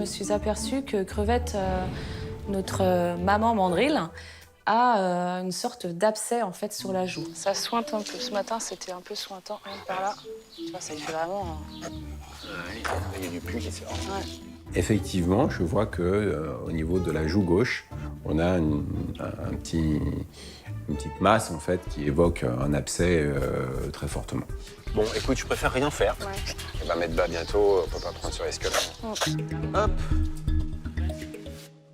me suis aperçue que Crevette, notre maman mandrille, a une sorte d'abcès en fait sur la joue. Ça sointe un peu. Ce matin, c'était un peu sointant. Regarde par là. Tu vois, ça fait vraiment. Il y a du pus qui sort. Ouais. Effectivement, je vois que au niveau de la joue gauche, on a une petite masse en fait qui évoque un abcès très fortement. Bon, écoute, je préfère rien faire. Ouais. Elle va mettre bas bientôt, on peut pas prendre ce risque-là. Hop.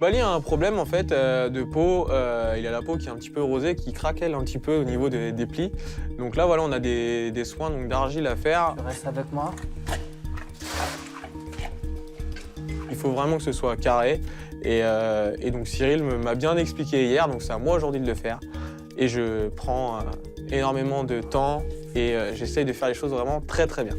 Bali a un problème en fait de peau. Il a la peau qui est un petit peu rosée, qui craquelle un petit peu au niveau des plis. Donc là, voilà, on a des soins d'argile à faire. Tu restes avec moi. Il faut vraiment que ce soit carré. Et donc Cyril m'a bien expliqué hier, donc c'est à moi aujourd'hui de le faire. Et je prends énormément de temps et j'essaye de faire les choses vraiment très très bien.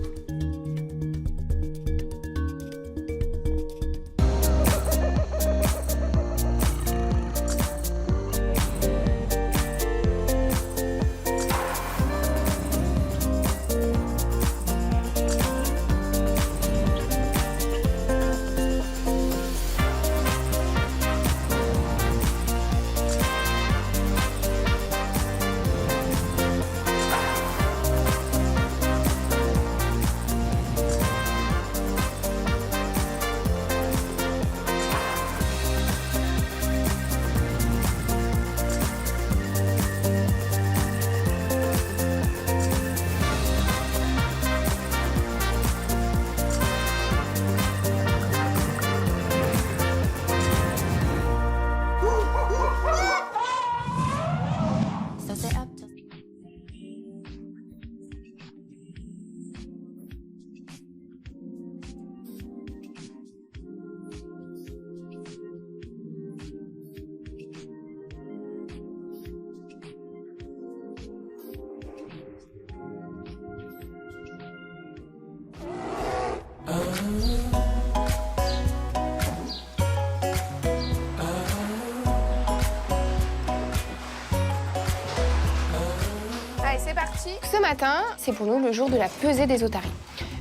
Allez, c'est parti. Ce matin, c'est pour nous le jour de la pesée des otaries.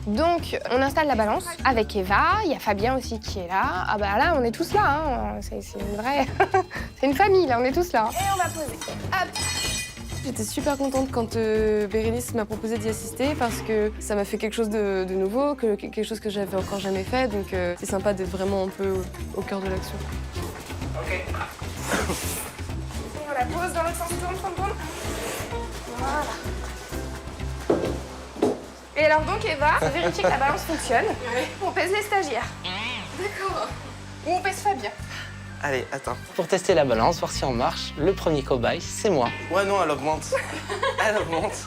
Donc, on installe la balance avec Eva, il y a Fabien aussi qui est là. Ah bah là, on est tous là, hein. C'est une vraie... c'est une famille, là, on est tous là. Et on va poser. Hop. J'étais super contente quand Bérénice m'a proposé d'y assister parce que ça m'a fait quelque chose de nouveau, quelque chose que j'avais encore jamais fait. Donc c'est sympa d'être vraiment un peu au cœur de l'action. Ok. On la pose dans l'autre sens, tourne. Voilà. Et alors donc Eva, on vérifie que la balance fonctionne. On pèse les stagiaires. D'accord. Ou on pèse Fabien. Allez, attends. Pour tester la balance, voir si on marche, le premier cobaye, c'est moi. Ouais, non, elle augmente. Elle augmente.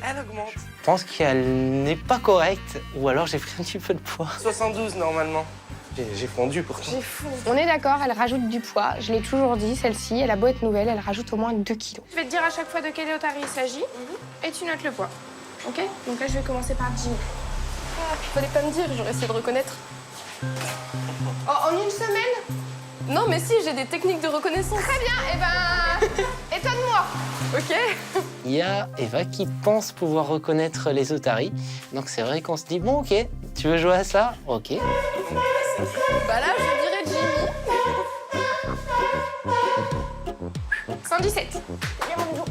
Elle augmente. Je pense qu'elle n'est pas correcte, ou alors j'ai pris un petit peu de poids. 72 normalement. J'ai fondu pourtant. J'ai fou. On est d'accord, elle rajoute du poids. Je l'ai toujours dit, celle-ci, elle a beau être nouvelle, elle rajoute au moins 2 kilos. Je vais te dire à chaque fois de quelle otarie il s'agit et tu notes le poids. Ok? Donc là, je vais commencer par Jimmy. Fallait pas me dire, j'aurais essayé de reconnaître. Oh, en une semaine? Non mais si, j'ai des techniques de reconnaissance. Très bien, eh ben... étonne-moi. Ok. Il y a Eva qui pense pouvoir reconnaître les otaries. Donc c'est vrai qu'on se dit, bon, ok, tu veux jouer à ça? Ok. Bah là, je dirais Jimmy. 117. Viens, mon nouveau.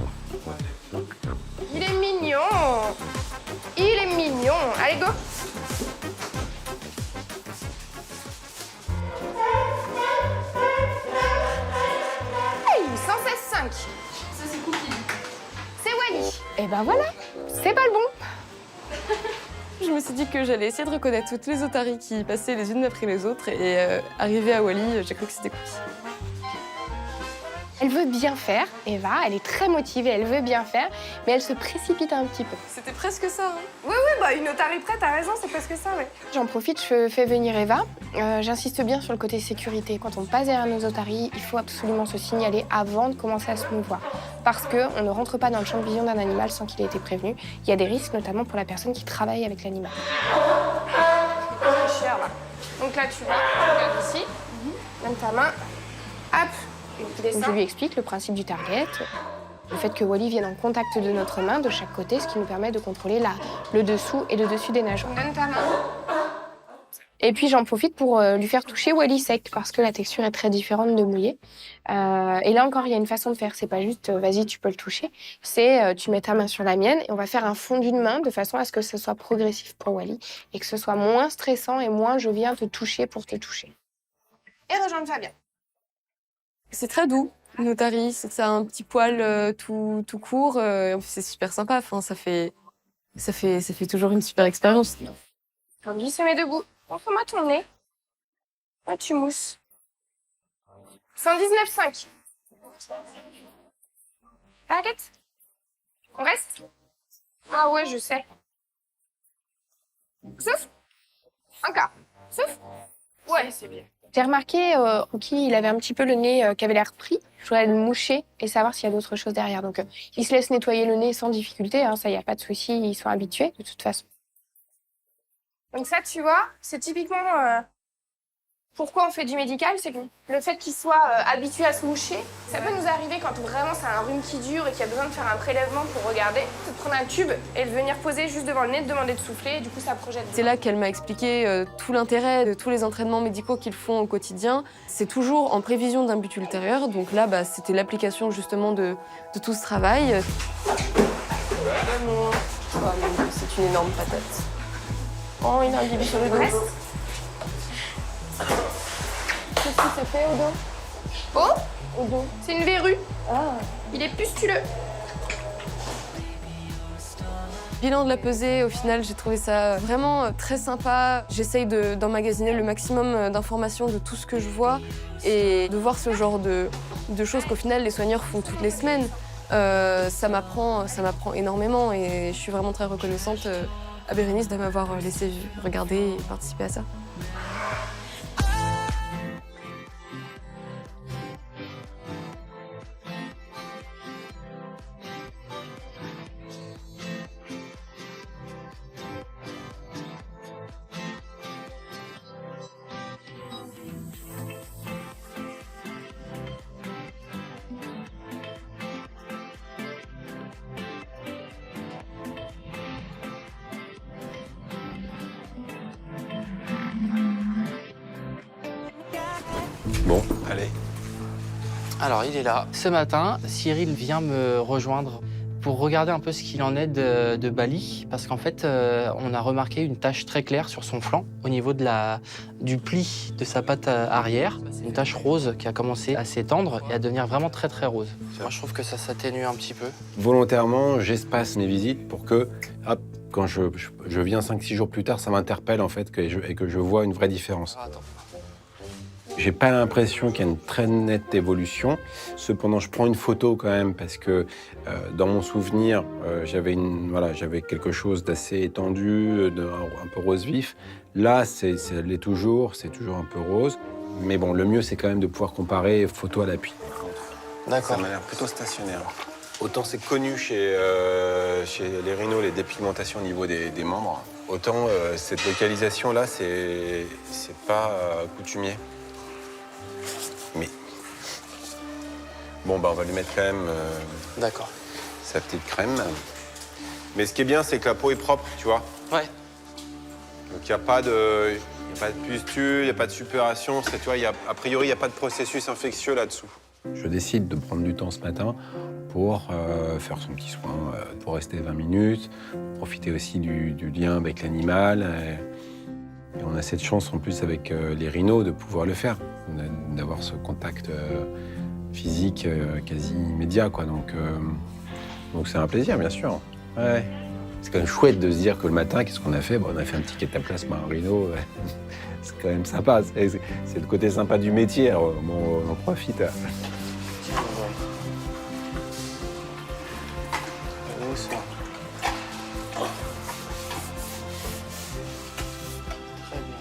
Il est mignon. Il est mignon. Allez, go. Hey, 116,5. Ça, c'est Cookie. C'est Wally. Et ben voilà, c'est pas le bon. Je me suis dit que j'allais essayer de reconnaître toutes les otaries qui passaient les unes après les autres et arrivé à Wally, j'ai cru que c'était Cookie. Elle veut bien faire, Eva, elle est très motivée, elle veut bien faire, mais elle se précipite un petit peu. C'était presque ça, hein. Oui, bah une otarie prête, t'as raison, c'est presque ça, ouais. J'en profite, je fais venir Eva. J'insiste bien sur le côté sécurité. Quand on passe derrière nos otaries, il faut absolument se signaler avant de commencer à se mouvoir. Parce qu'on ne rentre pas dans le champ de vision d'un animal sans qu'il ait été prévenu. Il y a des risques, notamment pour la personne qui travaille avec l'animal. Cher, là. Donc là, tu vois, regarde ici, donne ta main, hop. Donc, je lui explique le principe du target, le fait que Wally vienne en contact de notre main de chaque côté, ce qui nous permet de contrôler le dessous et le dessus des nageoires. Donne ta main. Et puis j'en profite pour lui faire toucher Wally sec parce que la texture est très différente de mouillé. Et là encore, il y a une façon de faire. C'est pas juste vas-y, tu peux le toucher. C'est tu mets ta main sur la mienne et on va faire un fondu de main de façon à ce que ce soit progressif pour Wally et que ce soit moins stressant et moins je viens te toucher pour te toucher. Et rejoindre Fabien. C'est très doux, une otarie. C'est un petit poil tout court. C'est super sympa. Enfin, ça fait toujours une super expérience. Tandis, se met debout. Montre-moi ton nez. Là, tu mousses. 119,5. Arrête. On reste? Ah ouais, je sais. Souffle. Encore. Souffle. Ouais, c'est bien. J'ai remarqué, Rookie, il avait un petit peu le nez qui avait l'air pris. Je voudrais le moucher et savoir s'il y a d'autres choses derrière. Donc, il se laisse nettoyer le nez sans difficulté. Hein, ça, il n'y a pas de souci. Ils sont habitués, de toute façon. Donc ça, tu vois, c'est typiquement pourquoi on fait du médical, c'est que le fait qu'il soit habitué à se moucher, ça peut nous arriver quand vraiment c'est un rhume qui dure et qu'il y a besoin de faire un prélèvement pour regarder, c'est de prendre un tube et de venir poser juste devant le nez, de demander de souffler, et du coup ça projette. C'est là qu'elle m'a expliqué tout l'intérêt de tous les entraînements médicaux qu'ils font au quotidien. C'est toujours en prévision d'un but ultérieur, donc là, c'était l'application justement de tout ce travail. C'est une énorme patate. Oh, il a un bibi sur le dos. Qu'est-ce que ça fait au dos? Oh? Au dos. C'est une verrue. Ah. Il est pustuleux. Bilan de la pesée, au final, j'ai trouvé ça vraiment très sympa. J'essaye d'emmagasiner le maximum d'informations de tout ce que je vois et de voir ce genre de choses qu'au final, les soigneurs font toutes les semaines. Ça m'apprend énormément et je suis vraiment très reconnaissante à Bérénice de m'avoir laissé regarder et participer à ça. Bon, allez. Alors, il est là. Ce matin, Cyril vient me rejoindre pour regarder un peu ce qu'il en est de Bali, parce qu'en fait, on a remarqué une tache très claire sur son flanc, au niveau du pli de sa patte arrière. Une tache rose qui a commencé à s'étendre et à devenir vraiment très très rose. Moi, je trouve que ça s'atténue un petit peu. Volontairement, j'espace mes visites pour que, hop, quand je viens 5-6 jours plus tard, ça m'interpelle en fait et que je vois une vraie différence. Ah, attends. J'ai pas l'impression qu'il y a une très nette évolution. Cependant, je prends une photo quand même parce que dans mon souvenir, j'avais quelque chose d'assez étendu, un peu rose vif. Là, ça l'est toujours, c'est toujours un peu rose. Mais bon, le mieux, c'est quand même de pouvoir comparer photo à l'appui. D'accord. Ça m'a l'air plutôt stationnaire. Autant c'est connu chez les rhinos, les dépigmentations au niveau des membres, autant cette localisation-là, c'est pas coutumier. Mais bon, bah, on va lui mettre quand même D'accord. sa petite crème. Mais ce qui est bien, c'est que la peau est propre, tu vois. Ouais. Donc il n'y a pas de pustule, il n'y a pas de suppuration. Tu vois, a priori, il n'y a pas de processus infectieux là-dessous. Je décide de prendre du temps ce matin pour faire son petit soin, pour rester 20 minutes, profiter aussi du lien avec l'animal. Et on a cette chance en plus avec les rhinos de pouvoir le faire, d'avoir ce contact physique quasi immédiat, quoi. Donc c'est un plaisir, bien sûr. Ouais. C'est quand même chouette de se dire que le matin, qu'est-ce qu'on a fait? On a fait un petit cataplasme à un rhino. Ouais. C'est quand même sympa. C'est le côté sympa du métier. Alors, on en profite.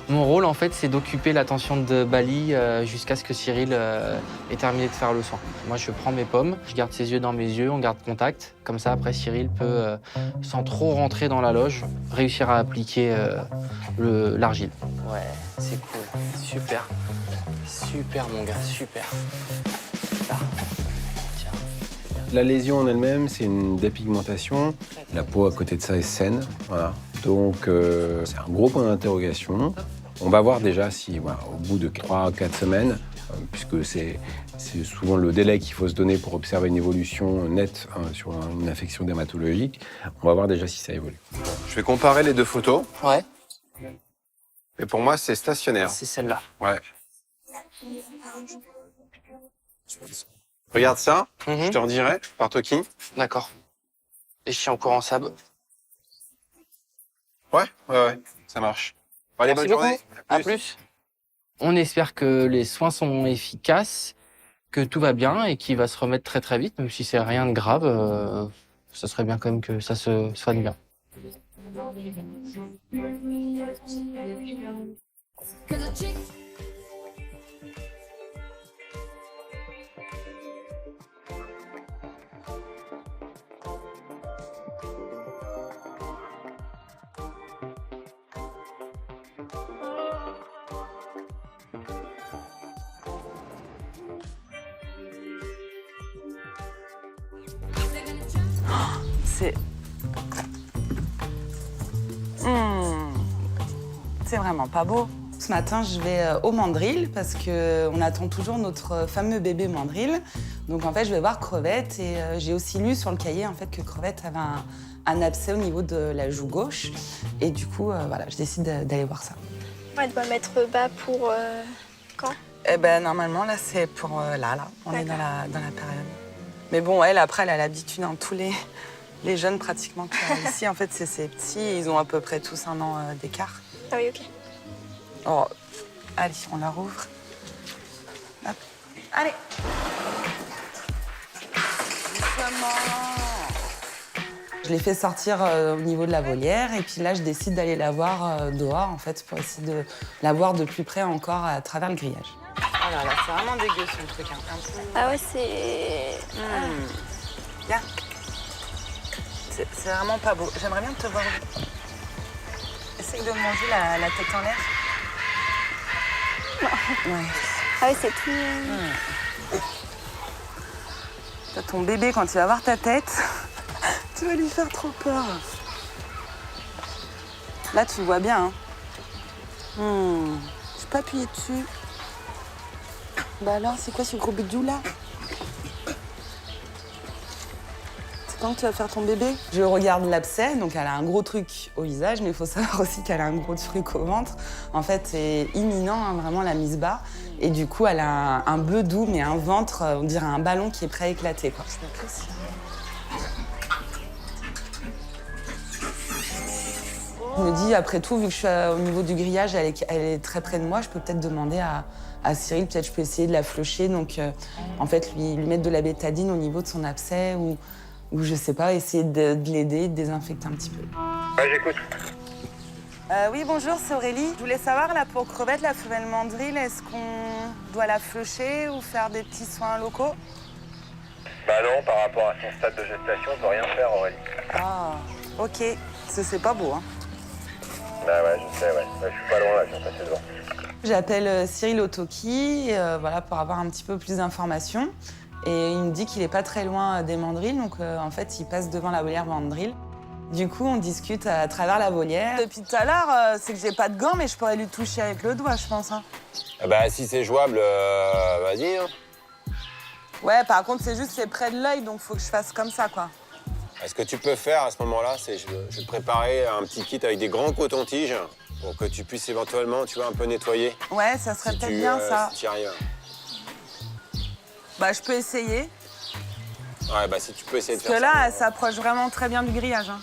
Mon rôle, en fait, c'est d'occuper l'attention de Bali jusqu'à ce que Cyril ait terminé de faire le soin. Moi, je prends mes pommes, je garde ses yeux dans mes yeux, on garde contact. Comme ça, après, Cyril peut, sans trop rentrer dans la loge, réussir à appliquer l'argile. Ouais, c'est cool. Super. Super, mon gars, super. Là. Tiens. La lésion en elle-même, c'est une dépigmentation. La peau à côté de ça est saine. Voilà. Donc, c'est un gros point d'interrogation. On va voir déjà si, voilà, au bout de 3 à 4 semaines, puisque c'est souvent le délai qu'il faut se donner pour observer une évolution nette sur une infection dermatologique, on va voir déjà si ça évolue. Je vais comparer les deux photos. Ouais, Mais pour moi, c'est stationnaire. c'est celle-là. Ouais. Regarde ça, je te redirai par Toki. D'accord. Et je suis en courant Sab. Ouais, ça marche. Allez, bonne Merci journée. beaucoup. À plus. On espère que les soins sont efficaces, que tout va bien et qu'il va se remettre très très vite, même si c'est rien de grave. Ça serait bien quand même que ça se soigne bien. C'est... C'est vraiment pas beau. Ce matin, je vais au mandrill parce qu'on attend toujours notre fameux bébé mandrill. Donc en fait, je vais voir Crevette et j'ai aussi lu sur le cahier en fait que Crevette avait un abcès au niveau de la joue gauche. Et du coup, voilà, je décide d'aller voir ça. Elle doit mettre bas pour quand? Eh ben normalement là, c'est pour là. On est dans la période. Mais bon, elle après, elle a l'habitude, hein, tous les jeunes pratiquement qui sont ici, en fait, c'est ces petits, ils ont à peu près tous 1 an d'écart. Ah oui, ok. Oh, allez, on la rouvre. Hop. Allez. Je l'ai fait sortir au niveau de la volière et puis là, je décide d'aller la voir dehors, en fait, pour essayer de la voir de plus près encore à travers le grillage. Oh là là, c'est vraiment dégueu son truc. Hein. Ah ouais, c'est... Bien. C'est vraiment pas beau. J'aimerais bien te voir. Essaye de manger la tête en l'air. Ouais. Ah ouais, c'est tout... T'as ton bébé, quand il va voir ta tête, tu vas lui faire trop peur. Là, tu le vois bien. Hein. Je peux appuyer dessus. Bah alors, c'est quoi ce gros bidou là? C'est quand que tu vas faire ton bébé? Je regarde l'abcès, donc elle a un gros truc au visage, mais il faut savoir aussi qu'elle a un gros truc au ventre. En fait, c'est imminent, hein, vraiment la mise bas. Et du coup, elle a un bœuf doux, mais un ventre, on dirait un ballon qui est prêt à éclater, quoi. Je me dis, après tout, vu que je suis au niveau du grillage, elle est très près de moi, je peux peut-être demander à Cyril, peut-être je peux essayer de la flusher, donc en fait, lui mettre de la bétadine au niveau de son abcès, ou je sais pas, essayer de l'aider, de désinfecter un petit peu. Ouais, j'écoute. Oui, bonjour, c'est Aurélie. Je voulais savoir, là, pour Crevette, la femelle mandrill, est-ce qu'on doit la flusher ou faire des petits soins locaux? Bah non, par rapport à son stade de gestation, on peut rien faire, Aurélie. Ah, ok. C'est pas beau, hein. Bah ouais, je sais, ouais. Je suis pas loin, là, je viens passer devant. J'appelle Cyril Otoki, voilà, pour avoir un petit peu plus d'informations. Et il me dit qu'il est pas très loin des mandrills, donc en fait, il passe devant la volière mandrill. Du coup, on discute à travers la volière. Depuis tout à l'heure, c'est que j'ai pas de gants, mais je pourrais lui toucher avec le doigt, je pense. Hein. Bah si c'est jouable, vas-y. Hein. Ouais, par contre, c'est juste c'est près de l'œil, donc faut que je fasse comme ça, quoi. Ce que tu peux faire à ce moment-là, c'est je vais te préparer un petit kit avec des grands cotons-tiges pour que tu puisses éventuellement, tu vois, un peu nettoyer. Ouais, ça serait peut-être bien, ça. Si tu y arrives. Bah, je peux essayer. Ouais, bah si tu peux essayer de faire ça. Parce que là, elle s'approche vraiment très bien du grillage. Hein.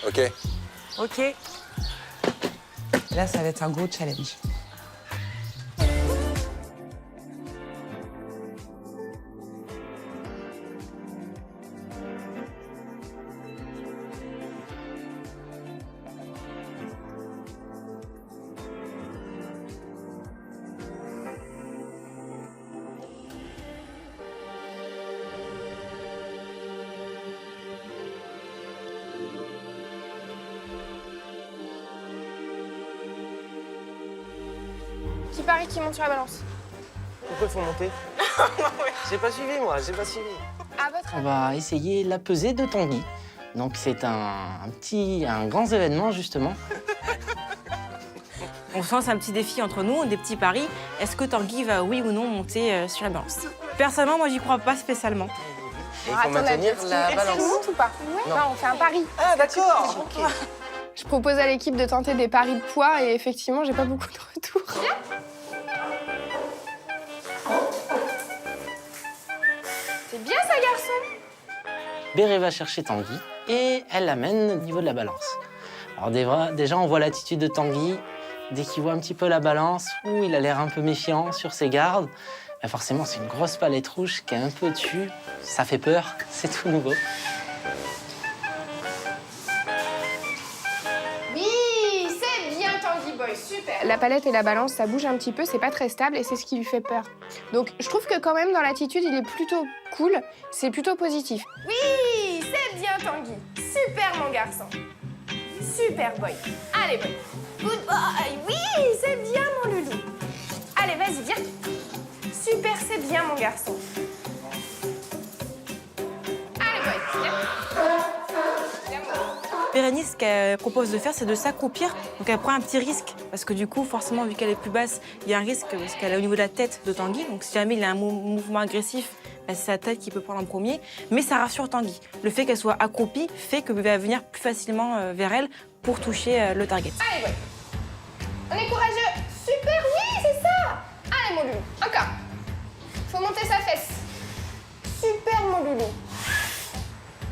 Ok. Ok. Là, ça va être un gros challenge. Qui parie qui monte sur la balance? Pourquoi il faut monter? J'ai pas suivi, moi, j'ai pas suivi. À votre On va essayer la pesée de Tanguy. Donc c'est un grand événement justement. On se lance un petit défi entre nous, des petits paris. Est-ce que Tanguy va, oui ou non, monter sur la balance? Personnellement, moi, j'y crois pas spécialement. Et il faut maintenir la balance. Est-ce monte ou pas? Non, on fait un pari. Ah, d'accord. Ok. Je propose à l'équipe de tenter des paris de poids et effectivement, j'ai pas beaucoup de retours. C'est bien ça, garçon. Béré va chercher Tanguy et elle l'amène au niveau de la balance. Alors déjà, on voit l'attitude de Tanguy. Dès qu'il voit un petit peu la balance, où il a l'air un peu méfiant sur ses gardes, ben forcément, c'est une grosse palette rouge qui est un peu dessus. Ça fait peur, c'est tout nouveau. Oui, c'est bien Tanguy Boy, super. La palette et la balance, ça bouge un petit peu, c'est pas très stable et c'est ce qui lui fait peur. Donc je trouve que quand même dans l'attitude, il est plutôt cool, c'est plutôt positif. Oui, c'est bien Tanguy, super mon garçon. Super boy. Allez boy. Good boy. Oui, c'est bien mon loulou. Allez, vas-y, viens. Super, c'est bien mon garçon. Allez boy, viens. Bérénice, ce qu'elle propose de faire, c'est de s'accroupir. Donc elle prend un petit risque, parce que du coup, forcément, vu qu'elle est plus basse, il y a un risque parce qu'elle est au niveau de la tête de Tanguy. Donc si jamais il a un mouvement agressif, c'est sa tête qui peut prendre en premier. Mais ça rassure Tanguy. Le fait qu'elle soit accroupie fait qu'il va venir plus facilement vers elle pour toucher le target. Allez boy. On est courageux. Super, oui, c'est ça. Allez mon loulou, encore. Faut monter sa fesse. Super mon loulou.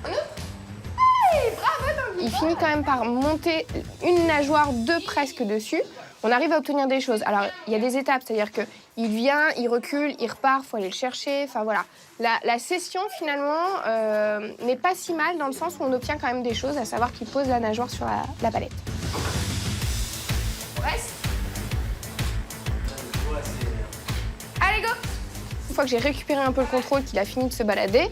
On ouvre. Hey, bravo Tanguy. Il finit quand même par monter une nageoire de presque dessus. On arrive à obtenir des choses. Alors, il y a des étapes, c'est-à-dire qu'il vient, il recule, il repart, il faut aller le chercher. Enfin, voilà. La session, finalement, n'est pas si mal dans le sens où on obtient quand même des choses, à savoir qu'il pose la nageoire sur la palette. On reste. Allez, go! Une fois que j'ai récupéré un peu le contrôle, qu'il a fini de se balader,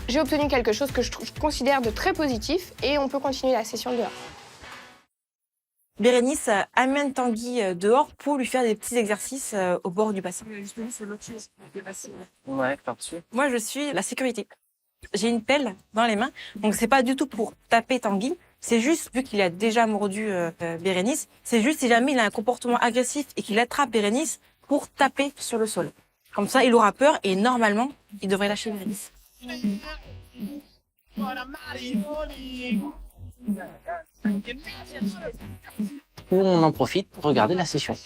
j'ai obtenu quelque chose que je considère de très positif et on peut continuer la session dehors. Bérénice amène Tanguy dehors pour lui faire des petits exercices au bord du bassin. Ouais, par-dessus. Moi, je suis la sécurité. J'ai une pelle dans les mains, donc c'est pas du tout pour taper Tanguy. C'est juste, vu qu'il a déjà mordu Bérénice, c'est juste si jamais il a un comportement agressif et qu'il attrape Bérénice pour taper sur le sol. Comme ça, il aura peur et normalement, il devrait lâcher Bérénice. Où on en profite pour regarder la session.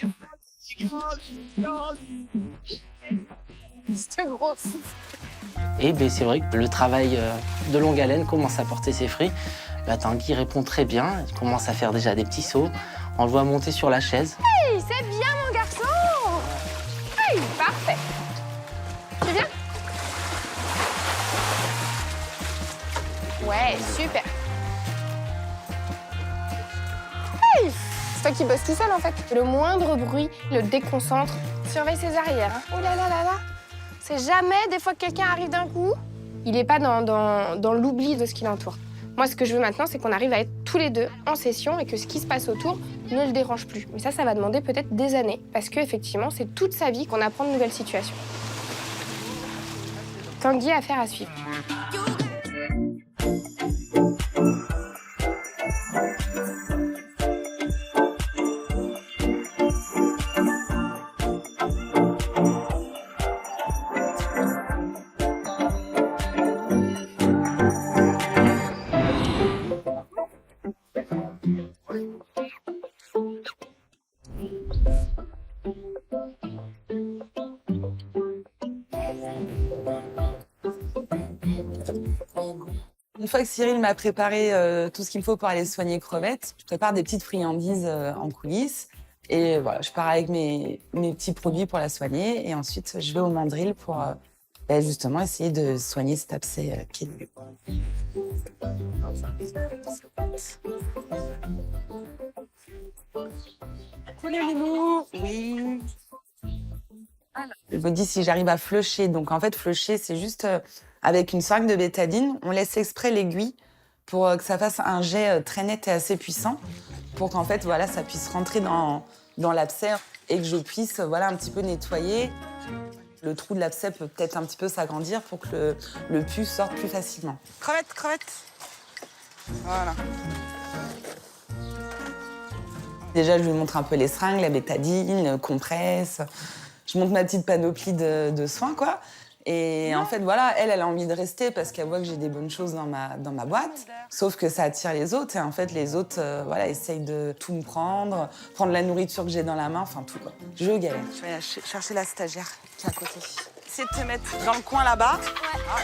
C'est gros. Et ben, c'est vrai que le travail de longue haleine commence à porter ses fruits. Tanguy répond très bien, il commence à faire déjà des petits sauts. On le voit monter sur la chaise. Hey, c'est bien mon garçon. Hey, parfait. Tu viens? Ouais, super. Hey, c'est toi qui bosses tout seul en fait. Le moindre bruit le déconcentre. Surveille ses arrières. Hein. Oh là là là là. C'est jamais des fois que quelqu'un arrive d'un coup. Il n'est pas dans l'oubli de ce qui l'entoure. Moi, ce que je veux maintenant, c'est qu'on arrive à être tous les deux en session et que ce qui se passe autour ne le dérange plus. Mais ça va demander peut-être des années parce qu'effectivement, c'est toute sa vie qu'on apprend de nouvelles situations. Tanguy, affaire à suivre. Une fois que Cyril m'a préparé tout ce qu'il faut pour aller soigner Crevette, je prépare des petites friandises en coulisses. Et voilà, je pars avec mes petits produits pour la soigner. Et ensuite, je vais au mandril pour justement essayer de soigner cet abcès qui est nu. Oui. Je me dis si j'arrive à flusher. Donc en fait, flusher, c'est juste avec une seringue de bétadine. On laisse exprès l'aiguille pour que ça fasse un jet très net et assez puissant, pour qu'en fait, voilà, ça puisse rentrer dans l'abcès et que je puisse, voilà, un petit peu nettoyer. Le trou de l'abcès peut peut-être un petit peu s'agrandir pour que le pus sorte plus facilement. Crevette, crevette. Voilà. Déjà, je lui montre un peu les seringues, la bétadine, compresse. Je montre ma petite panoplie de soins, quoi. Et en fait, voilà, elle a envie de rester parce qu'elle voit que j'ai des bonnes choses dans ma boîte. Sauf que ça attire les autres. Et en fait, les autres, voilà, essayent de tout me prendre la nourriture que j'ai dans la main, enfin tout, quoi. Je galère. Je vais aller chercher la stagiaire qui est à côté. C'est de te mettre dans le coin là-bas.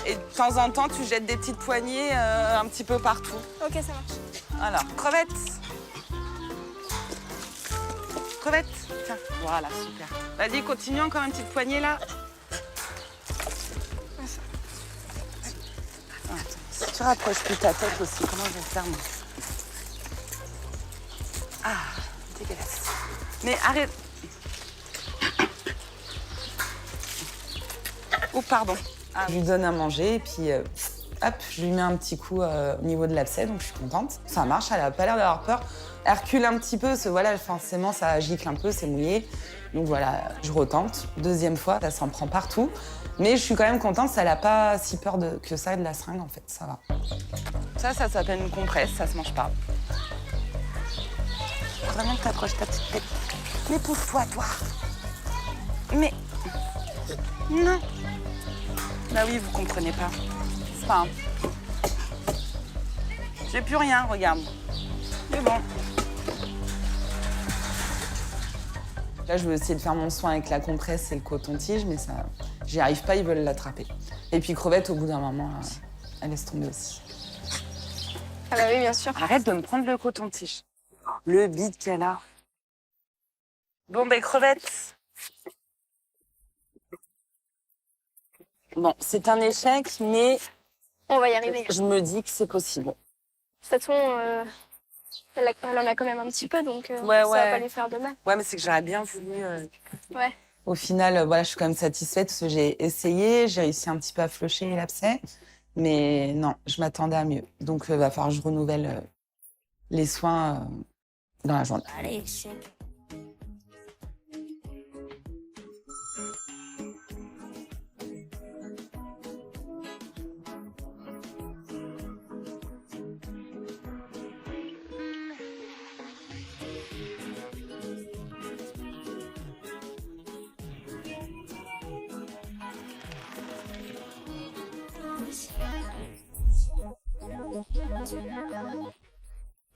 Et de temps en temps, tu jettes des petites poignées un petit peu partout. Ok, ça marche. Alors, crevette. Crevette. Tiens, voilà, super. Vas-y, continue encore une petite poignée là. Si tu rapproches plus ta tête aussi, comment je vais faire, moi? Ah, dégueulasse. Mais arrête. Oh, pardon. Ah, je lui donne à manger et puis, hop, je lui mets un petit coup au niveau de l'abcès, donc je suis contente. Ça marche, elle a pas l'air d'avoir peur. Elle recule un petit peu, parce que voilà, forcément, ça gicle un peu, c'est mouillé. Donc voilà, je retente. Deuxième fois, ça s'en prend partout. Mais je suis quand même contente, ça n'a pas si peur que ça de la seringue, en fait, ça va. Ça s'appelle une compresse, ça se mange pas. Vraiment que t'approches ta petite tête. Mais pousse-toi, toi. Mais... Non. Bah oui, vous comprenez pas. C'est pas... J'ai plus rien, regarde. Mais bon. Là, je veux essayer de faire mon soin avec la compresse et le coton-tige, mais ça... J'y arrive pas, ils veulent l'attraper. Et puis crevette, au bout d'un moment, elle laisse tomber aussi. Ah bah oui, bien sûr. Arrête de me prendre le coton-tige. Le bide qu'elle a. Bon, ben crevette. Bon, c'est un échec, mais... On va y arriver. Je me dis que c'est possible. De toute façon, elle en a quand même un petit peu, donc ça va pas lui faire de mal. Ouais, mais c'est que j'aurais bien voulu... Ouais. Au final, voilà, je suis quand même satisfaite parce que j'ai essayé, j'ai réussi un petit peu à flusher l'abcès, mais non, je m'attendais à mieux. Donc, il va falloir que je renouvelle les soins dans la journée.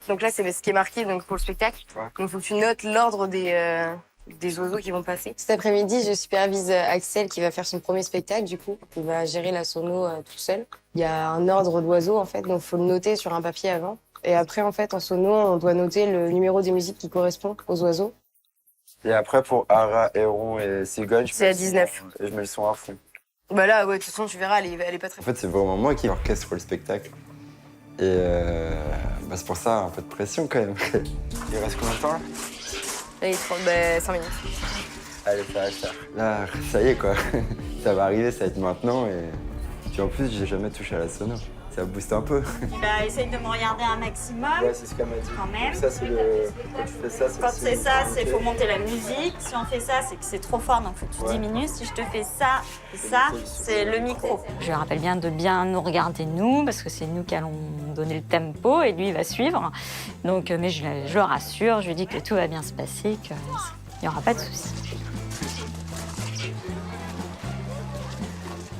Donc là, c'est ce qui est marqué donc, pour le spectacle. Donc il faut que tu notes l'ordre des oiseaux qui vont passer. Cet après-midi, je supervise Axel qui va faire son premier spectacle, du coup. Il va gérer la sono tout seul. Il y a un ordre d'oiseaux, en fait, donc il faut le noter sur un papier avant. Et après, en fait, en sono, on doit noter le numéro des musiques qui correspond aux oiseaux. Et après, pour Ara, Héron et Cigogne, c'est à 19. Et je mets le son à fond. Bah là, ouais, de toute façon, tu verras, elle est pas très... En fait, c'est vraiment moi qui orchestre le spectacle. Et bah, c'est pour ça, un peu de pression quand même. Il reste combien de temps là? Là, il est 5 minutes. Allez, ça va le faire. Là, ça y est quoi. Ça va arriver, ça va être maintenant. Et puis en plus, j'ai jamais touché à la sono. Ça booste un peu. Bah, essaye de me regarder un maximum. Ouais, c'est ce qu'elle m'a dit. Quand même. Donc ça, c'est le... Quand tu fais ça, c'est... Quand c'est ça, c'est faut monter la musique. Si on fait ça, c'est que c'est trop fort, donc faut que tu diminues. Si je te fais ça et ça, c'est le micro. Je lui rappelle bien de bien nous regarder nous, parce que c'est nous qui allons donner le tempo et lui, il va suivre. Donc, mais je le rassure, je lui dis que tout va bien se passer, qu'il n'y aura pas de soucis.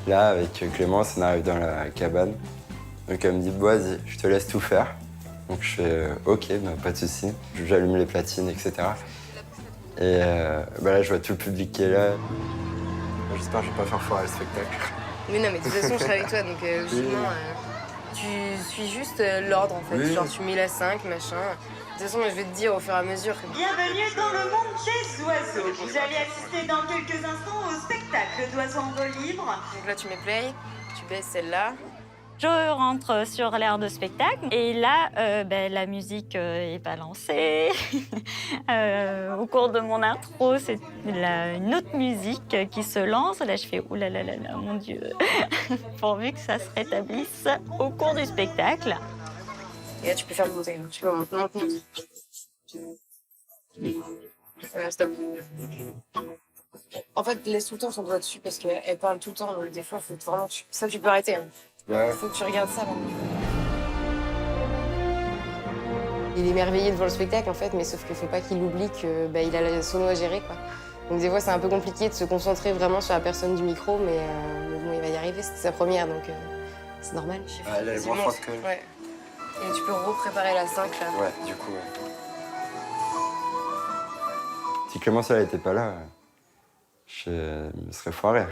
Là, avec Clémence, on arrive dans la cabane. Donc elle me dit, bon, vas-y, je te laisse tout faire. Donc je fais, ok, bah, pas de souci. J'allume les platines, etc. Et bah là, je vois tout le public qui est là. J'espère que je vais pas faire foirer le spectacle. Mais non, mais de toute façon, je serai avec toi, donc justement, tu suis juste l'ordre, en fait. Oui. Genre, tu mets la 5, machin. De toute façon, moi, je vais te dire au fur et à mesure. Bienvenue dans le monde des oiseaux. Vous allez assister dans quelques instants au spectacle d'oiseaux en vol libre. Donc là, tu mets play, tu baisses celle-là. Je rentre sur l'air de spectacle et là, la musique est balancée. Au cours de mon intro, c'est une autre musique qui se lance. Là, je fais « Ouh là là là là, mon Dieu !» pourvu que ça se rétablisse au cours du spectacle. Et là, tu peux faire monter. Tu peux monter. Stop. En fait, laisse tout le temps son doigt dessus parce qu'elle parle tout le temps. Donc des fois, faut vraiment... Ça, tu peux arrêter. Hein. Ouais. Faut que tu regardes ça. Il est émerveillé devant le spectacle en fait, mais sauf qu'il faut pas qu'il oublie qu'il a la sono à gérer quoi. Donc des fois c'est un peu compliqué de se concentrer vraiment sur la personne du micro, mais bon il va y arriver, c'était sa première donc c'est normal. Elle est moins forte que... Ouais. Et tu peux repréparer la 5 là. Ouais, du coup, ouais. Si Clémence elle était pas là, je me serais foiré. En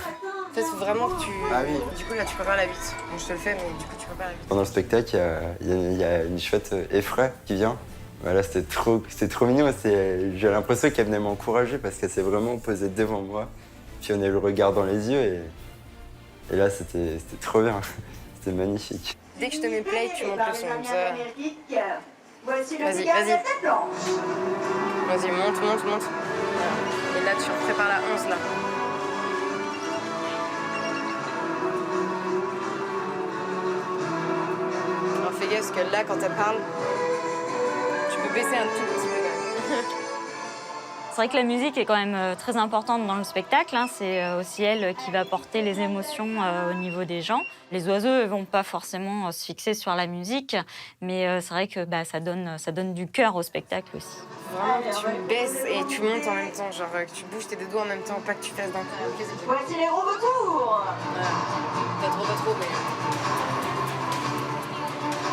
fait, il faut vraiment que tu... Ah oui. Du coup là tu prépares la 8. Donc je te le fais, mais du coup tu prépares la 8. Pendant le spectacle, il y a une chouette Effray qui vient. Voilà, c'était trop mignon. J'ai l'impression qu'elle venait m'encourager parce qu'elle s'est vraiment posée devant moi. Puis on a eu le regard dans les yeux et là, c'était trop bien. C'était magnifique. Dès que je te mets play, tu montes le son. Vas-y. Vas-y, monte. Voilà. Et là, tu prépares la 11 là. Alors fais gaffe parce que là, quand elle parle, tu peux baisser un tout petit peu. C'est vrai que la musique est quand même très importante dans le spectacle. Hein. C'est aussi elle qui va porter les émotions au niveau des gens. Les oiseaux ne vont pas forcément se fixer sur la musique, mais c'est vrai que ça donne du cœur au spectacle aussi. Vraiment, tu baisses et tu montes en même temps, genre que tu bouges tes deux doigts en même temps, pas que tu fasses d'un coup. Voici les robots tours. Pas trop, mais...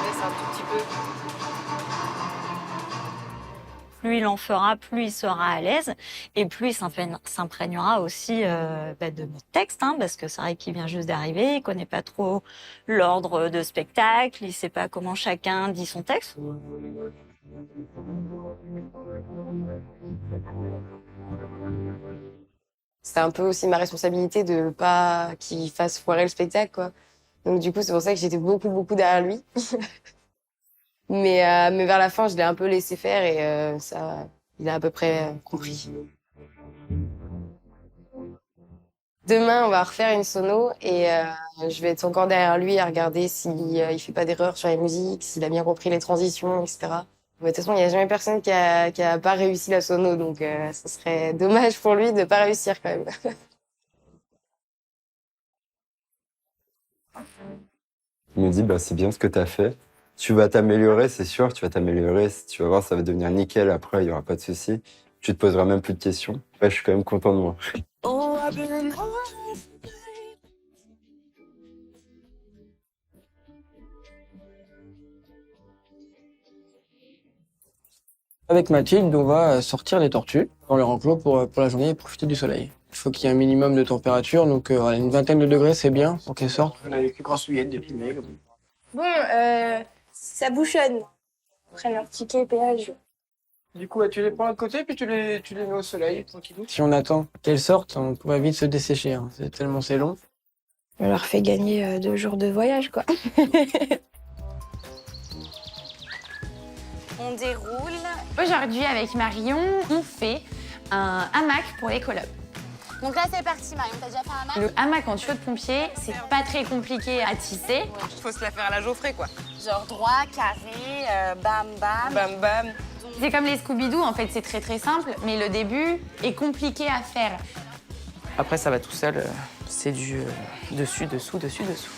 Baisse un tout petit peu. Plus il en fera, plus il sera à l'aise et plus il s'imprégnera aussi de notre texte, hein, parce que c'est vrai qu'il vient juste d'arriver, il connaît pas trop l'ordre de spectacle, il sait pas comment chacun dit son texte. C'était un peu aussi ma responsabilité de pas qu'il fasse foirer le spectacle, quoi. Donc du coup, c'est pour ça que j'étais beaucoup derrière lui. Mais vers la fin, je l'ai un peu laissé faire et ça, il a à peu près compris. Demain, on va refaire une sono et je vais être encore derrière lui à regarder s'il ne fait pas d'erreur sur la musique, s'il a bien compris les transitions, etc. Mais de toute façon, il n'y a jamais personne qui a pas réussi la sono, donc ce serait dommage pour lui de ne pas réussir quand même. Il me dit, c'est bien ce que tu as fait. Tu vas t'améliorer, c'est sûr, tu vas t'améliorer. Tu vas voir, ça va devenir nickel après, il n'y aura pas de souci. Tu te poseras même plus de questions. Ouais, je suis quand même content de moi. Avec Mathilde, on va sortir les tortues dans leur enclos pour la journée et profiter du soleil. Il faut qu'il y ait un minimum de température, donc une vingtaine de degrés, c'est bien pour qu'elles sortent. On a des grassouillettes, des petits maigres. Bon, ça bouchonne. Prennent leur ticket péage. Du coup, tu les prends de l'autre côté, puis tu les mets au soleil, tranquillou. Si on attend qu'elles sortent, on pourrait vite se dessécher. Hein. Tellement c'est long. On leur fait gagner 2 jours de voyage, quoi. On déroule. Aujourd'hui, avec Marion, on fait un hamac pour les collabs. Donc là, c'est parti, Marion. T'as déjà fait un hamac? Le hamac en tuyau de pompier, c'est pas très compliqué à tisser. Il faut se la faire à la Geoffrey, quoi. Genre droit, carré, bam, bam. Bam, bam. C'est comme les Scooby-Doo, en fait, c'est très simple, mais le début est compliqué à faire. Après, ça va tout seul. C'est du dessus, dessous, dessus, dessous.